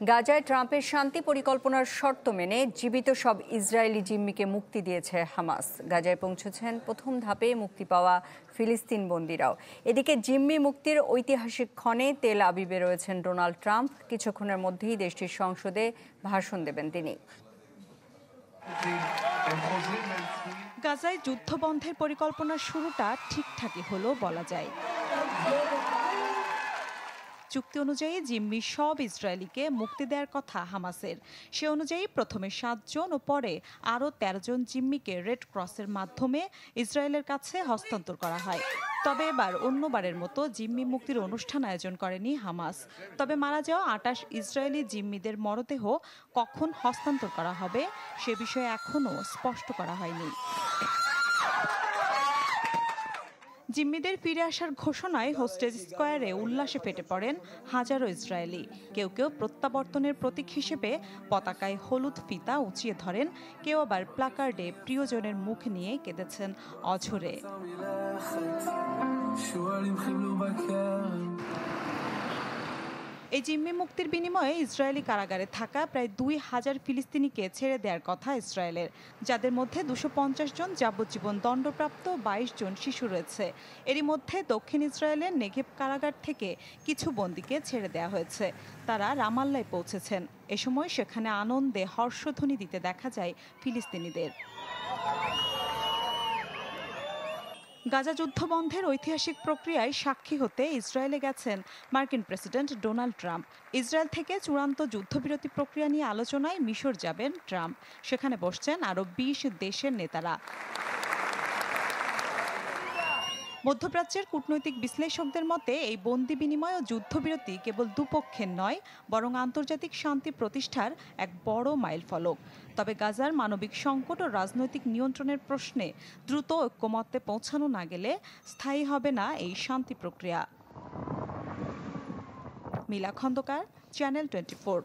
গাজায় ট্রাম্পের শান্তি পরিকল্পনার শর্ত মেনে জীবিত সব ইসরায়েলি জিম্মিকে মুক্তি দিয়েছে হামাস। গাজায় পৌঁছেছেন প্রথম ধাপে মুক্তি পাওয়া ফিলিস্তিন বন্দীরাও। এদিকে জিম্মি মুক্তির ঐতিহাসিক ক্ষণে তেল আবিবে রয়েছেন ডোনাল্ড ট্রাম্প। কিছুক্ষণের মধ্যেই দেশটির সংসদে ভাষণ দেবেন তিনি। গাজায় যুদ্ধবন্ধের পরিকল্পনার শুরুটা ঠিকঠাকই হলো বলা যায়। চুক্তি অনুযায়ী জিম্মি সব ইসরায়েলিকে মুক্তি দেওয়ার কথা হামাসের। সে অনুযায়ী প্রথমে 7 জন ও পরে আরও 13 জন জিম্মিকে রেড ক্রসের মাধ্যমে ইসরায়েলের কাছে হস্তান্তর করা হয়। তবে এবার অন্যবারের মতো জিম্মি মুক্তির অনুষ্ঠান আয়োজন করেনি হামাস। তবে মারা যাওয়া 28 ইসরায়েলি জিম্মিদের মরদেহ কখন হস্তান্তর করা হবে সে বিষয়ে এখনও স্পষ্ট করা হয়নি। জিম্মিদের ফিরে আসার ঘোষণায় হোস্টেজ স্কয়ারে উল্লাসে ফেটে পড়েন হাজারো ইসরায়েলি। কেউ কেউ প্রত্যাবর্তনের প্রতীক হিসেবে পতাকায় হলুদ ফিতা উঁচিয়ে ধরেন, কেউ আবার প্লাকার্ডে প্রিয়জনের মুখ নিয়ে কেঁদেছেন অঝরে। এই জিম্মি মুক্তির বিনিময়ে ইসরায়েলি কারাগারে থাকা প্রায় 2000 ফিলিস্তিনিকে ছেড়ে দেওয়ার কথা ইসরায়েলের, যাদের মধ্যে 250 জন যাবজ্জীবন দণ্ডপ্রাপ্ত, 22 জন শিশু রয়েছে। এরই মধ্যে দক্ষিণ ইসরায়েলের নেগেভ কারাগার থেকে কিছু বন্দীকে ছেড়ে দেওয়া হয়েছে। তারা রামাল্লায় পৌঁছেছেন। এ সময় সেখানে আনন্দে হর্ষধ্বনি দিতে দেখা যায় ফিলিস্তিনিদের। গাজা যুদ্ধবন্ধের ঐতিহাসিক প্রক্রিয়ায় সাক্ষী হতে ইসরায়েলে গেছেন মার্কিন প্রেসিডেন্ট ডোনাল্ড ট্রাম্প। ইসরায়েল থেকে চূড়ান্ত যুদ্ধবিরতি প্রক্রিয়া নিয়ে আলোচনায় মিশর যাবেন ট্রাম্প। সেখানে বসছেন আরও 20 দেশের নেতারা। মধ্যপ্রাচ্যের কূটনৈতিক বিশ্লেষকদের মতে এই বন্দি বিনিময় ও যুদ্ধবিরতি কেবল দুপক্ষের নয়, বরং আন্তর্জাতিক শান্তি প্রতিষ্ঠার এক বড় মাইলফলক। তবে গাজার মানবিক সংকট ও রাজনৈতিক নিয়ন্ত্রণের প্রশ্নে দ্রুত ঐক্যমত্যে পৌঁছানো না গেলে স্থায়ী হবে না এই শান্তি প্রক্রিয়া। মিলা খন্দকার, চ্যানেল 24।